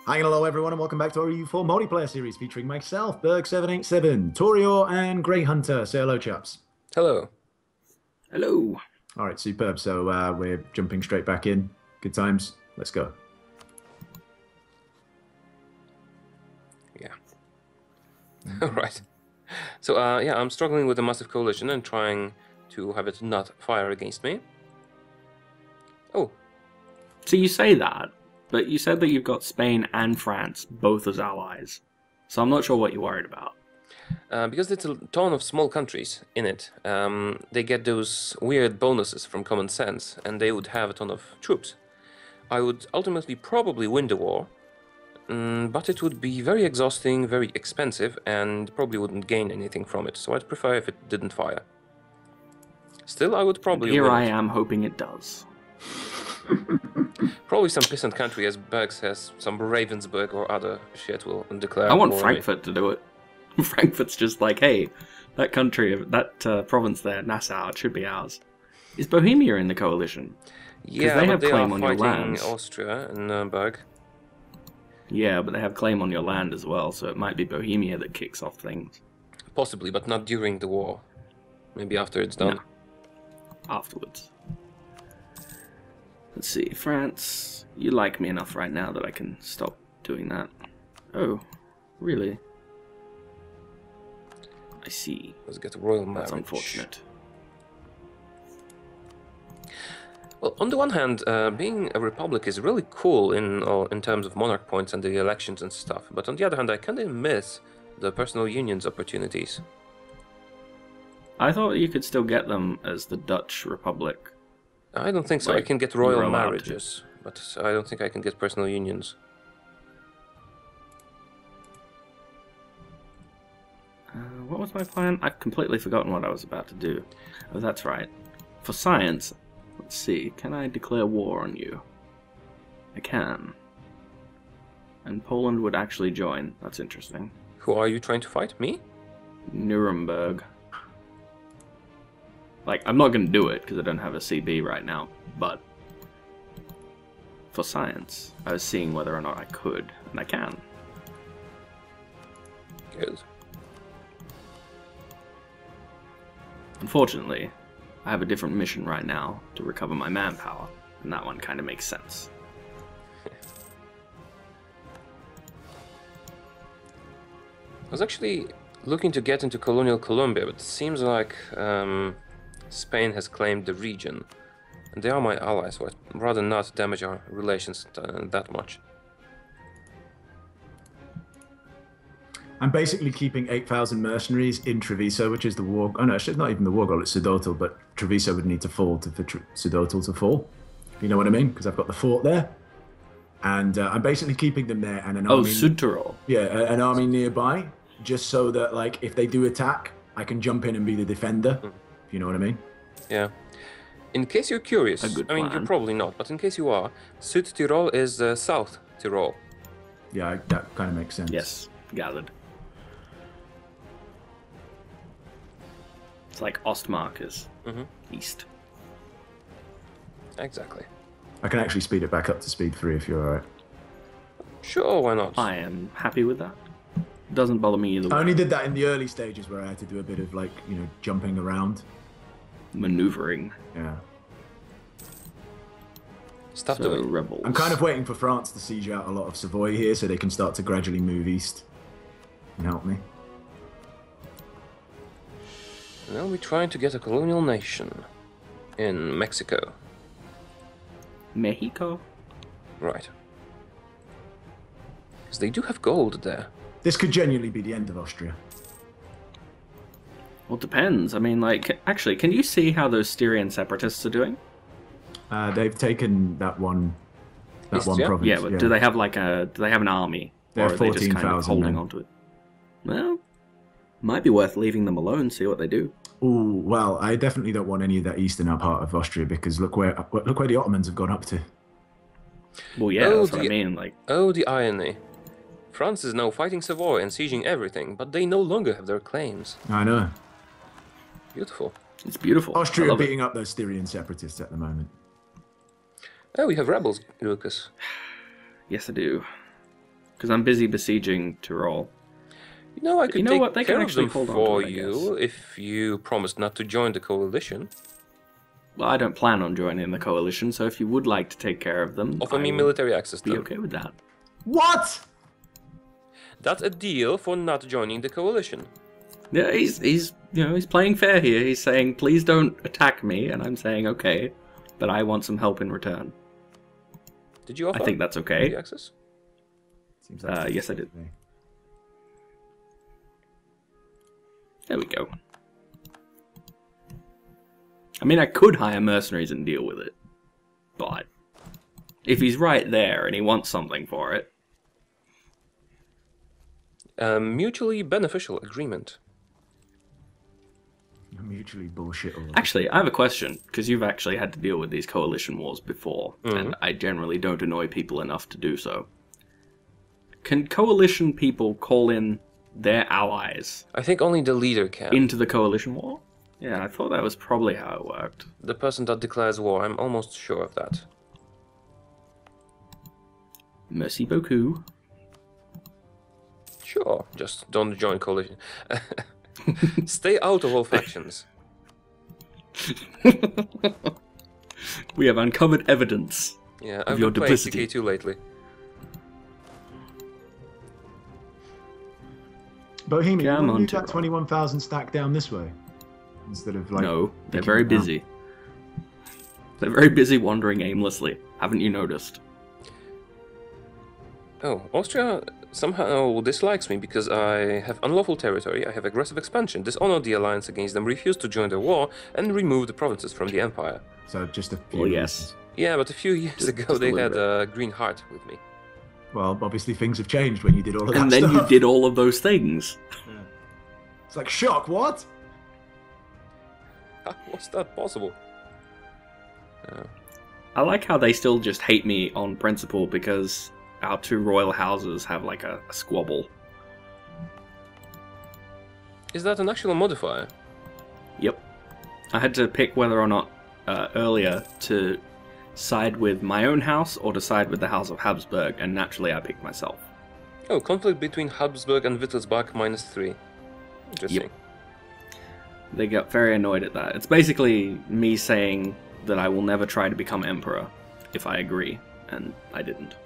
Hi, hello everyone, and welcome back to our EU4 multiplayer series featuring myself, Berg787, Taureor, and Grey Hunter. Say hello, chaps. Hello. Hello. All right, superb. So we're jumping straight back in. Good times. Let's go. Yeah. All right. So, yeah, I'm struggling with a massive coalition and trying to have it not fire against me. Oh. So you say that, but you said that you've got Spain and France both as allies. So I'm not sure what you're worried about. Because it's a ton of small countries in it, they get those weird bonuses from common sense, and they would have a ton of troops. I would ultimately probably win the war, but it would be very exhausting, very expensive, and probably wouldn't gain anything from it, so I'd prefer if it didn't fire. Still, I would probably Here win I it. am hoping it does. Probably some peasant country, as Berg says, some Ravensburg or other shit will declare I want war. Frankfurt to do it. Frankfurt's just like, hey, that country, that province there, Nassau, it should be ours. Is Bohemia in the coalition? Yeah, they but have they claim are on your fighting lands. Austria and Berg. Yeah, but they have claim on your land as well, so it might be Bohemia that kicks off things. Possibly, but not during the war. Maybe after it's done. No. Afterwards. Let's see, France, you like me enough right now that I can stop doing that. Oh, really? I see. Let's get a royal marriage. That's unfortunate. Well, on the one hand, being a republic is really cool in terms of monarch points and the elections and stuff. But on the other hand, I kind of miss the personal unions opportunities. I thought you could still get them as the Dutch Republic. I don't think so. I Like, can get you were royal allowed to. marriages, but I don't think I can get personal unions. What was my plan? I've completely forgotten what I was about to do. Oh, that's right. For science, let's see, can I declare war on you? I can. And Poland would actually join. That's interesting. Who are you trying to fight? Me? Nuremberg. Like, I'm not going to do it because I don't have a CB right now, but for science, I was seeing whether or not I could, and I can. Good. Unfortunately, I have a different mission right now to recover my manpower, and that one kind of makes sense. I was actually looking to get into colonial Colombia, but it seems like Spain has claimed the region. And they are my allies, so I'd rather not damage our relations that much. I'm basically keeping 8,000 mercenaries in Treviso, which is the war. Oh no, it's not even the war goal. It's Sudowtal, but Treviso would need to fall for Sudowtal to fall. You know what I mean? Because I've got the fort there, and I'm basically keeping them there and an Oh, army. Südtirol. Yeah, an army nearby, just so that like if they do attack, I can jump in and be the defender. If you know what I mean? Yeah. In case you're curious, A good I mean, you're plan. probably not, but in case you are, Südtirol is South Tyrol. Yeah, that kind of makes sense. Yes, gathered. It's like Ostmark is east. Exactly. I can actually speed it back up to speed 3 if you're alright. Sure, why not? I am happy with that. Doesn't bother me either way. I only did that in the early stages where I had to do a bit of like, jumping around. Maneuvering. Yeah. Stuff So, doing. rebels. I'm kind of waiting for France to siege out a lot of Savoy here so they can start to gradually move east and help me. Now we're trying to get a colonial nation in Mexico. Mexico? Right. Because they do have gold there. This could genuinely be the end of Austria. Well, it depends. I mean, like, actually, can you see how those Styrian separatists are doing? They've taken that one Istria? province. Yeah, but do they have like do they have an army? They Or have are they just kind of 14,000 holding men. on to it? Well, might be worth leaving them alone, see what they do. Oh well, I definitely don't want any of that eastern part of Austria because look where the Ottomans have gone up to. Well, yeah, Oh, that's what I the- mean. Like, Oh, the irony. France is now fighting Savoy and sieging everything, but they no longer have their claims. I know. Beautiful. it's beautiful. I Austria are love it. beating up those Styrian separatists at the moment. Oh, we have rebels, Lucas. Yes, I do. Because I'm busy besieging Tyrol. You know, I could take what? They care can of actually them hold on for to it, I you if you promised not to join the coalition. Well, I don't plan on joining the coalition, so if you would like to take care of them, Offer I me would military access, be then. okay with that. What? That's a deal for not joining the coalition. Yeah, he's playing fair here. He's saying, please don't attack me, and I'm saying, okay, but I want some help in return. Did you offer I think that's okay. military access? Seems like Yes, I did. There we go. I mean, I could hire mercenaries and deal with it, but if he's right there and he wants something for it... Mutually beneficial agreement. Mutually bullshit. Actually, I have a question, because you've actually had to deal with these coalition wars before, and I generally don't annoy people enough to do so. Can coalition people call in their allies I think only the leader can. into the coalition war? Yeah, I thought that was probably how it worked. The person that declares war, I'm almost sure of that. Merci beaucoup. Sure, just don't join coalition. Stay out of all factions. We have uncovered evidence Yeah, of I've your been playing duplicity. TK2 lately. Bohemian, Come why don't on, you move that Tyrol. 21,000 stack down this way? Instead of like... No, they're picking very it down. busy. They're very busy wandering aimlessly. Haven't you noticed? Oh, Austria somehow dislikes me because I have unlawful territory, I have aggressive expansion, dishonored the alliance against them, refused to join the war, and removed the provinces from the empire. So just a few... Well, yes. Yeah, but a few years ago just a they little had a green heart with me. Well, obviously things have changed when you did all of that And then you stuff. did all of those things. It's like, shock, what? How was that possible? I like how they still just hate me on principle because our two royal houses have like a squabble. Is that an actual modifier? Yep. I had to pick whether or not earlier to side with my own house or to side with the House of Habsburg, and naturally I picked myself. Oh, conflict between Habsburg and Wittelsbach -3. Interesting. Yep. They got very annoyed at that. It's basically me saying that I will never try to become emperor if I agree, and I didn't.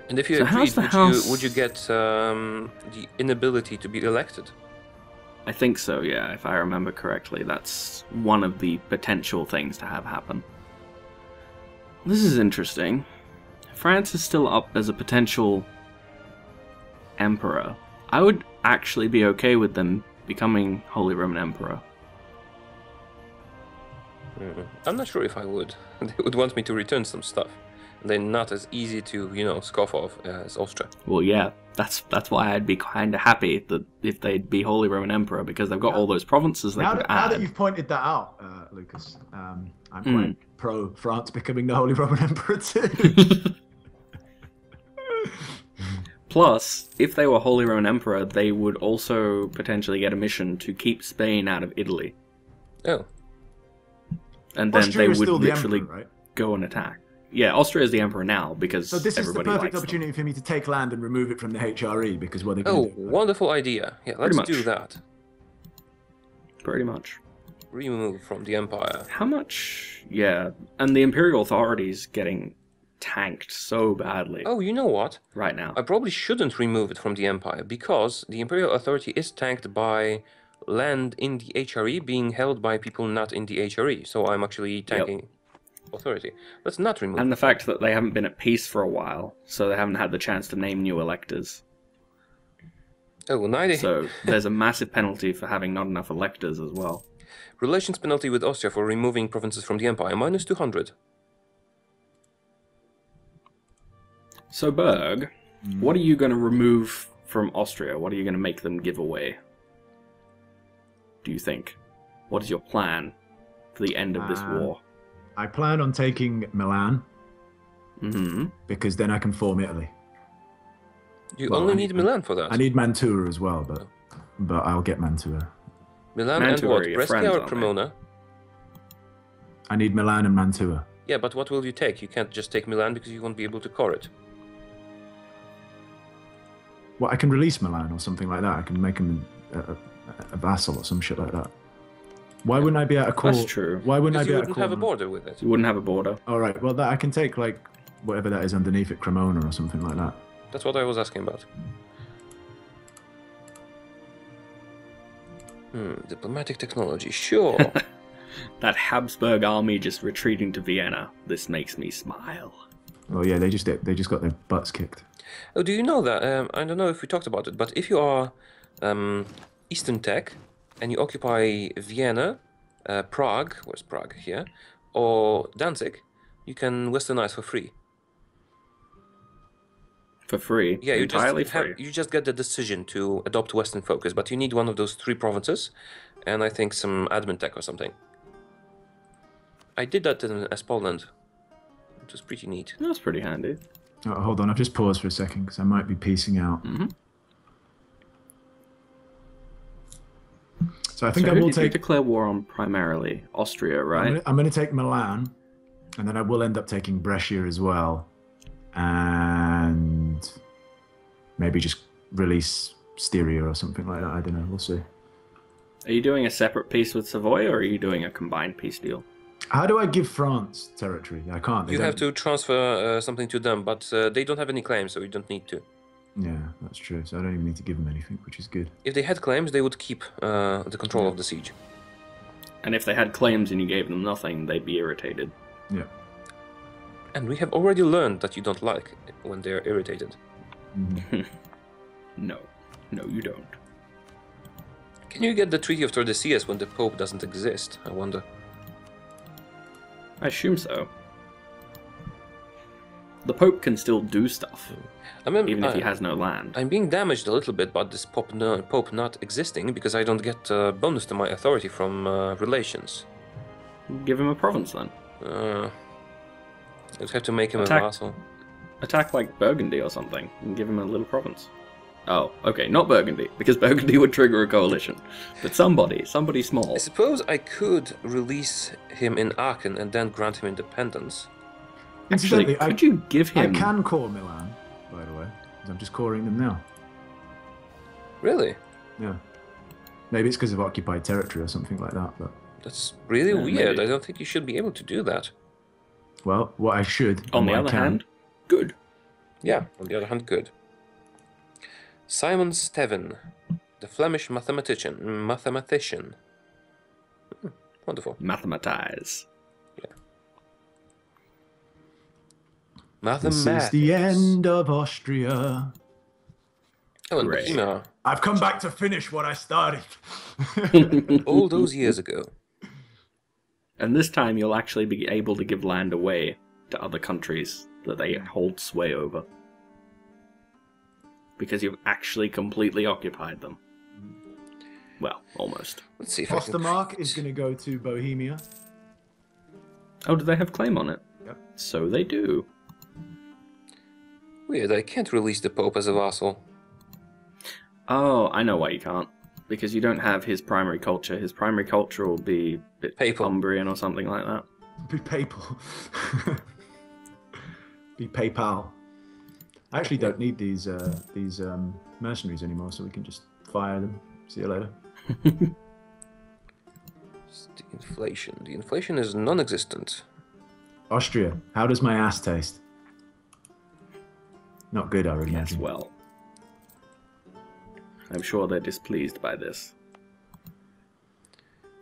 And if you So how's agreed, the would house- you get the inability to be elected? I think so, yeah, if I remember correctly. That's one of the potential things to have happen. This is interesting. France is still up as a potential emperor. I would actually be okay with them becoming Holy Roman Emperor. I'm not sure if I would. They would want me to return some stuff. They're not as easy to, scoff off as Austria. Well, yeah, that's why I'd be kind of happy that if they'd be Holy Roman Emperor, because they've got all those provinces they Now could that, now add. that you've pointed that out, Lucas, I'm quite pro France becoming the Holy Roman Emperor too. Plus, if they were Holy Roman Emperor, they would also potentially get a mission to keep Spain out of Italy. Oh. And then Austria they is would still the literally emperor, right? go and attack. Yeah, Austria is the emperor now because So this is the everybody perfect likes opportunity for me to take land and remove it from the HRE because what they're Oh, going to do. wonderful idea. Yeah, let's much. do that. them. Pretty much. Remove from the empire. How much? Yeah, and the imperial authorities getting tanked so badly Oh, you know what? right now. I probably shouldn't remove it from the empire because the imperial authority is tanked by land in the HRE being held by people not in the HRE. So I'm actually tanking authority. Let's not remove And it. the fact that they haven't been at peace for a while, so they haven't had the chance to name new electors. Oh, neither. So there's a massive penalty for having not enough electors as well. Relations penalty with Austria for removing provinces from the empire, -200. So Berg, what are you going to remove from Austria? What are you going to make them give away? Do you think? What is your plan for the end of this war? I plan on taking Milan Mm-hmm. because then I can form Italy. You Well, only I need need- Milan for that. I need Mantua as well, but I'll get Mantua. Milan Mantua and what? are your Brescia friends, or aren't they? Cremona? I need Milan and Mantua. Yeah, but what will you take? You can't just take Milan because you won't be able to core it. Well, I can release Milan or something like that. I can make him a vassal or some shit like that. Why wouldn't I be able to call? That's true. Why wouldn't I Because be you able to wouldn't call? have a border with it. You wouldn't have a border. All right. Well, that I can take like whatever that is underneath it, Cremona or something like that. That's what I was asking about. Diplomatic technology, sure. That Habsburg army just retreating to Vienna. This makes me smile. Oh yeah, they just got their butts kicked. Oh, do you know that? I don't know if we talked about it, but if you are Eastern Tech and you occupy Vienna, Prague, where's Prague here, or Danzig, you can westernize for free. For free? Yeah, entirely free. You just get the decision to adopt Western focus, but you need one of those 3 provinces, and I think some admin tech or something. I did that as Poland, which was pretty neat. That's pretty handy. Oh, hold on, I've just paused for a second because I might be piecing out. Mm-hmm. So I think So I who will did you take. declare war on primarily? Austria, right? I'm going to take Milan, and then I will end up taking Brescia as well, and maybe just release Styria or something like that. I don't know. We'll see. Are you doing a separate peace with Savoy, or are you doing a combined peace deal? How do I give France territory? I can't. They You don't- have to transfer something to them, but they don't have any claims, so you don't need to. Yeah, that's true. So I don't even need to give them anything, which is good. If they had claims, they would keep the control of the siege. And if they had claims and you gave them nothing, they'd be irritated. Yeah. And we have already learned that you don't like when they're irritated. No, you don't. Can you get the Treaty of Tordesillas when the Pope doesn't exist? I wonder. I assume so. The Pope can still do stuff, even if he has no land. I'm being damaged a little bit by this Pope not existing because I don't get a bonus to my authority from relations. Give him a province then. I'd have to make him Attack. a vassal. Attack like Burgundy or something, and give him a little province. Oh, okay, not Burgundy, because Burgundy would trigger a coalition. But somebody small. I suppose I could release him in Aachen and then grant him independence. Actually, Incidentally, could you give him... I can core Milan, by the way. 'Cause I'm just coring them now. Really? Yeah. Maybe it's because of occupied territory or something like that, but... That's really Yeah, weird. maybe. I don't think you should be able to do that. Well, what I should... On and the what I other can- hand, good. Yeah, on the other hand, good. Simon Steven, the Flemish mathematician. Wonderful. Mathematize. This is the end of Austria. Oh, and Great. Bohemia, I've come back to finish what I started. all those years ago. And this time you'll actually be able to give land away to other countries that they hold sway over. Because you've actually completely occupied them. Well, almost. Let's see if I can... Ostermark is going to go to Bohemia. Oh, do they have claim on it? Yep. So they do. Weird, I can't release the Pope as a vassal. Oh, I know why you can't. Because you don't have his primary culture. His primary culture will be a bit Papal. Umbrian or something like that. Be papal. Be PayPal. I actually don't need these mercenaries anymore, so we can just fire them. See you later. It's the inflation. The inflation is non-existent. Austria, how does my ass taste? Not good, I would Yes, imagine. well. I'm sure they're displeased by this.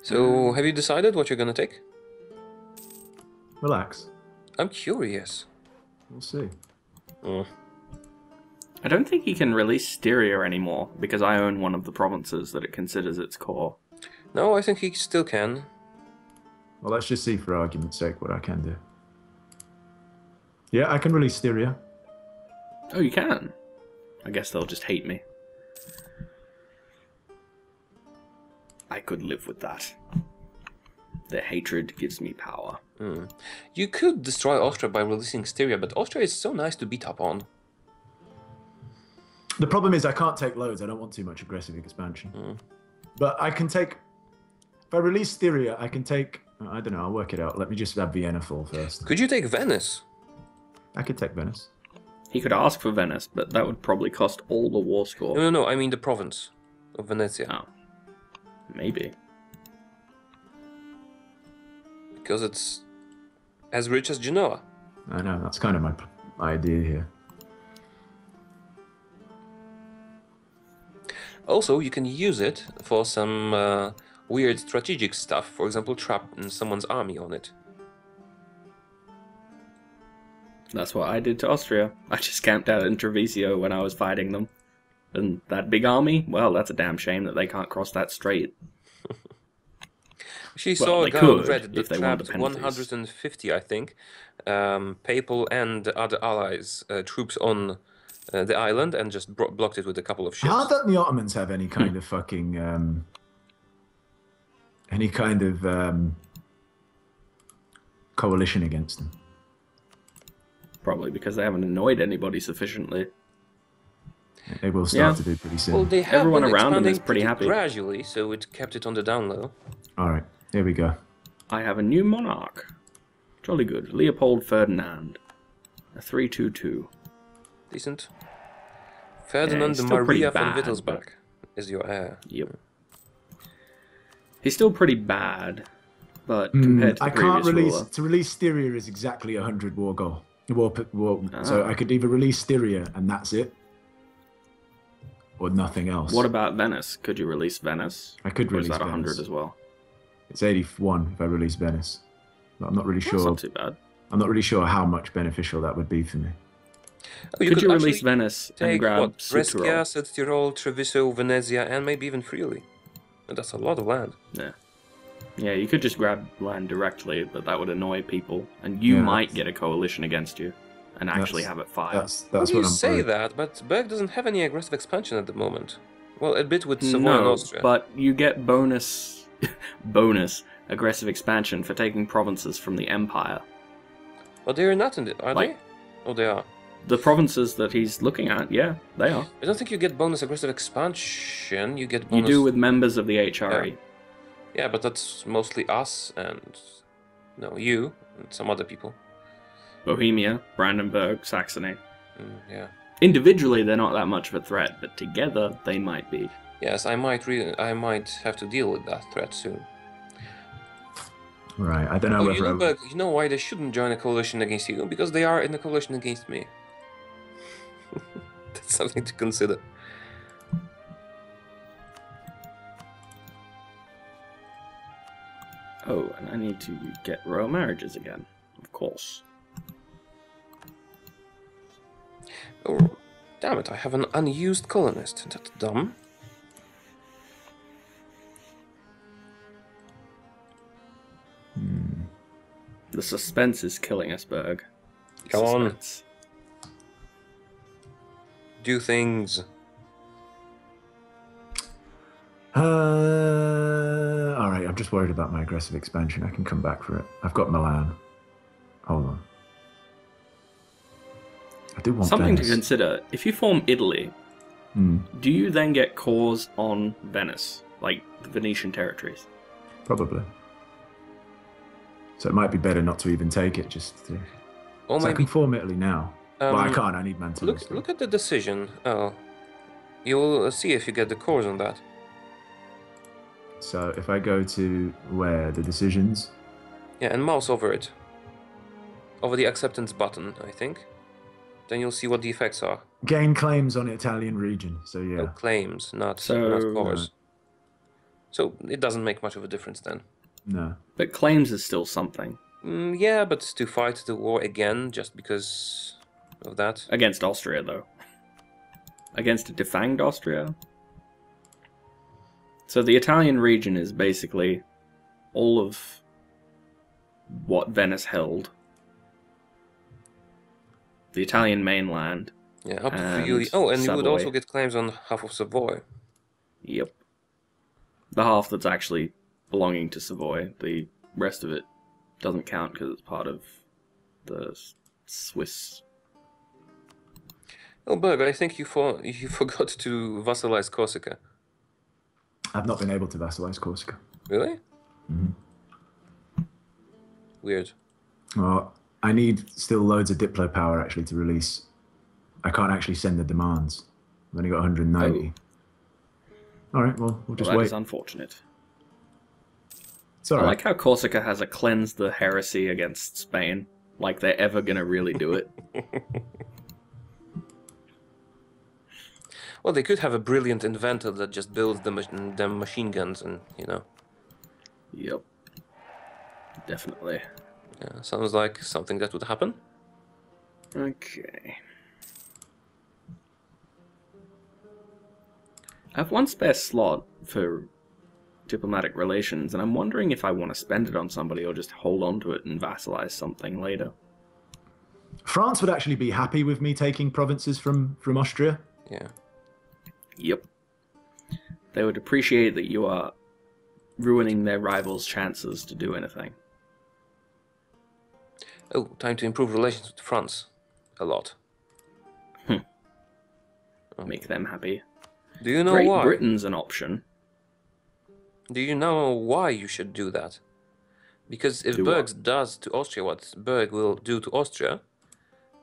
So, have you decided what you're gonna take? Relax. I'm curious. We'll see. I don't think he can release Styria anymore, because I own one of the provinces that it considers its core. No, I think he still can. Well, let's just see for argument's sake what I can do. Yeah, I can release Styria. Oh, you can? I guess they'll just hate me. I could live with that. Their hatred gives me power. You could destroy Austria by releasing Styria, but Austria is so nice to beat up on. The problem is I can't take loads. I don't want too much aggressive expansion. But I can take... If I release Styria, I can take... I don't know, I'll work it out. Let me just have Vienna fall first. Could you take Venice? I could take Venice. He could ask for Venice, but that would probably cost all the war score. No, I mean the province of Venezia. Oh. Maybe. Because it's as rich as Genoa. I know, that's kind of my idea here. Also, you can use it for some weird strategic stuff. For example, trap someone's army on it. That's what I did to Austria. I just camped out in Treviso when I was fighting them. And that big army? Well, that's a damn shame that they can't cross that strait. She Well, saw they a guy could, read if that they wanted trapped the penalties. 150, I think, papal and other allies troops on the island and just blocked it with a couple of ships. How don't the Ottomans have any kind of fucking coalition against them? Probably because they haven't annoyed anybody sufficiently. They will start to do pretty soon. Well, they have Everyone been around them is expanding pretty happy. gradually, so it kept it on the down low. All right, here we go. I have a new monarch. Jolly good. Leopold Ferdinand. A 322. Decent. Ferdinand he's still pretty Maria von bad, Wittelsbach is your heir. Yep. He's still pretty bad, but compared to the I can't previous release ruler, to release Styria is exactly 100 war goal. So I could either release Styria and that's it, or nothing else. What about Venice? Could you release Venice? I could Or is release that 100 Venice. as well? It's 81 if I release Venice. But I'm not really That's sure. not too bad. I'm not really sure how much beneficial that would be for me. Oh, Could you release actually Venice and take grab what? Südtirol? Brescia, Südtirol, Treviso, Venezia, and maybe even Friuli. And that's a lot of land. Yeah. Yeah, you could just grab land directly, but that would annoy people, and you Yeah, might get a coalition against you, and actually That's- have it fire. That's Well, what you I'm say worried. that, but Berg doesn't have any aggressive expansion at the moment. Well, a bit with Savoy and No, Austria. but you get bonus aggressive expansion for taking provinces from the Empire. But they're not in it, are Like- they? Oh, they are. The provinces that he's looking at, yeah, they are. I don't think you get bonus aggressive expansion. You get You bonus. do with members of the HRE. Yeah, but that's mostly us and you and some other people. Bohemia, Brandenburg, Saxony. Yeah. Individually, they're not that much of a threat, but together, they might be. Yes, I might have to deal with that threat soon. Right, I don't know Oh, whether Berg, you know why they shouldn't join a coalition against you? Because they are in a coalition against me. That's something to consider. Oh, and I need to get royal marriages again, of course. Oh, damn it, I have an unused colonist. That's dumb. The suspense is killing us, Berg. Go on. Suspense. Do things. all right, I'm just worried about my aggressive expansion. I can come back for it. I've got Milan. Hold on. I do want Something Venice. to consider. If you form Italy, do you then get cores on Venice? Like the Venetian territories? Probably. So it might be better not to even take it, just to... Or So I maybe can form Italy now. Well, I can't, I need Mantua. look at the decision. Oh, you'll see if you get the cores on that. So if I go to where? The decisions? Yeah, and mouse over it. Over the acceptance button, I think. Then you'll see what the effects are. Gain claims on Italian region, so yeah. No claims, not So- cores. So it doesn't make much of a difference then. No. But claims is still something. Yeah, but to fight the war again just because of that. Against Austria, though. Against a defanged Austria. So the Italian region is basically all of what Venice held. The Italian mainland. Yeah, up to And Friuli. Oh, and you would Savoy. also get claims on half of Savoy. Yep. The half that's actually belonging to Savoy. The rest of it doesn't count because it's part of the Swiss. Oh, Berg, I think you forgot to vassalize Corsica. I've not been able to vassalize Corsica. Really? Weird. Well, I need still loads of Diplo power, actually, to release I can't actually send the demands. I've only got 190. All right, well, we'll just That wait. is unfortunate. It's all I right. like how Corsica has a cleanse the heresy against Spain. Like they're ever going to really do it. Well, they could have a brilliant inventor that just builds them machine guns and, you know. Yep. Definitely. Yeah, sounds like something that would happen. Okay. I have one spare slot for diplomatic relations, and I'm wondering if I want to spend it on somebody or just hold on to it and vassalize something later. France would actually be happy with me taking provinces from Austria. Yeah. Yep. They would appreciate that you are ruining their rivals' chances to do anything. Oh, time to improve relations with France. A lot. Make them happy. Do you know Great why? Britain's an option. Do you know why you should do that? Because if Do Berg what? does to Austria what Berg will do to Austria,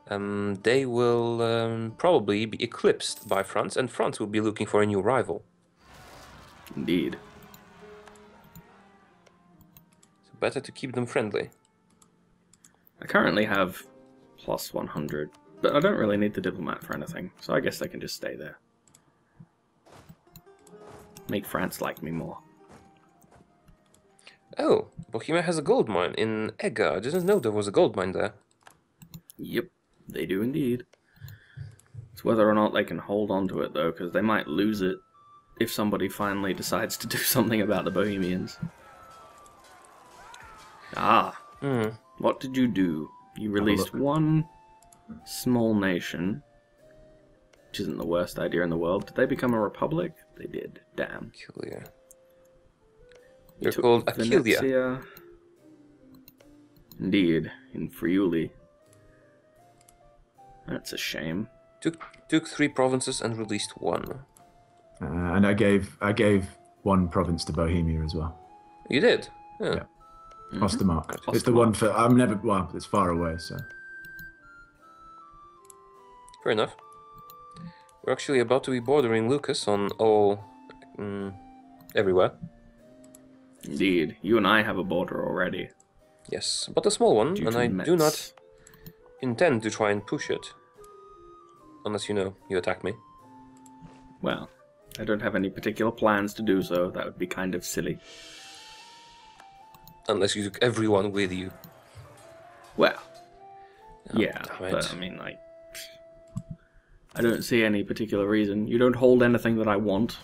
they will probably be eclipsed by France, and France will be looking for a new rival. Indeed. So better to keep them friendly. I currently have plus 100, but I don't really need the diplomat for anything, so I guess they can just stay there. Make France like me more. Oh, Bohemia has a gold mine in Ega. I didn't know there was a gold mine there. Yep, they do indeed. It's whether or not they can hold on to it, though, because they might lose it if somebody finally decides to do something about the Bohemians. Ah, what did you do? You released one small nation, which isn't the worst idea in the world. Did they become a republic? They did. Damn. Aquileia. You They're took called Aquileia. Venezia. Indeed, in Friuli. That's a shame. Took 3 provinces and released 1. And I gave one province to Bohemia as well. You did? Yeah. Ostermark. Ostermark. It's the one for well, it's far away, so. Fair enough. We're actually about to be bordering Lucas on all... everywhere. Indeed. You and I have a border already. Yes, but a small one, Due and to I do Metz. not intend to try and push it. Unless, you attack me. Well, I don't have any particular plans to do so. That would be kind of silly. Unless you took everyone with you. Well, Oh, yeah, damn but it. I mean, like, I don't see any particular reason. You don't hold anything that I want.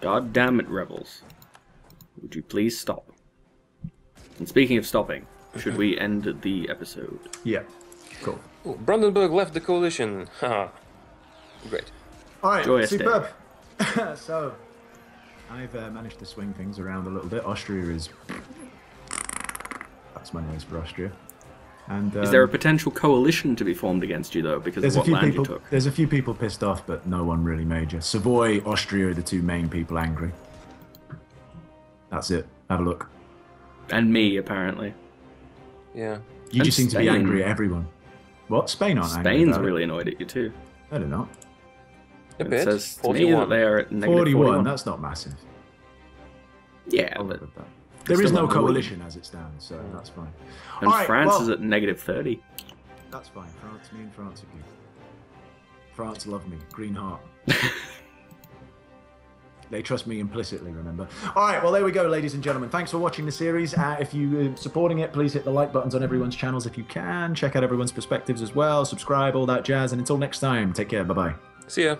God damn it, rebels. Would you please stop? And speaking of stopping, should we end the episode? Yeah. Cool. Ooh, Brandenburg left the coalition. Haha. Great. All right. Joyous Superb. So, I've managed to swing things around a little bit. Austria is. That's my nose for Austria. And Is there a potential coalition to be formed against you, though, because there's of a what few land people. you took? There's a few people pissed off, but no one really major. Savoy, Austria are the 2 main people angry. That's it. Have a look. And me, apparently. Yeah. You And just seem to be Spain. angry at everyone. What? Spain aren't angry Spain's about really annoyed at you, too. it. I don't know. A It bit. says to me that 41. they are at negative 41. That's not massive. Yeah, I'll but live with that. There is still no not really. coalition as it stands, so that's fine. and All right, France well, is at negative 30. That's fine. Me and France are good. France love me. Green heart. They trust me implicitly, remember? All right, well, there we go, ladies and gentlemen. Thanks for watching the series. If you're supporting it, please hit the like buttons on everyone's channels if you can. Check out everyone's perspectives as well. Subscribe, all that jazz. And until next time, take care. Bye-bye. See ya.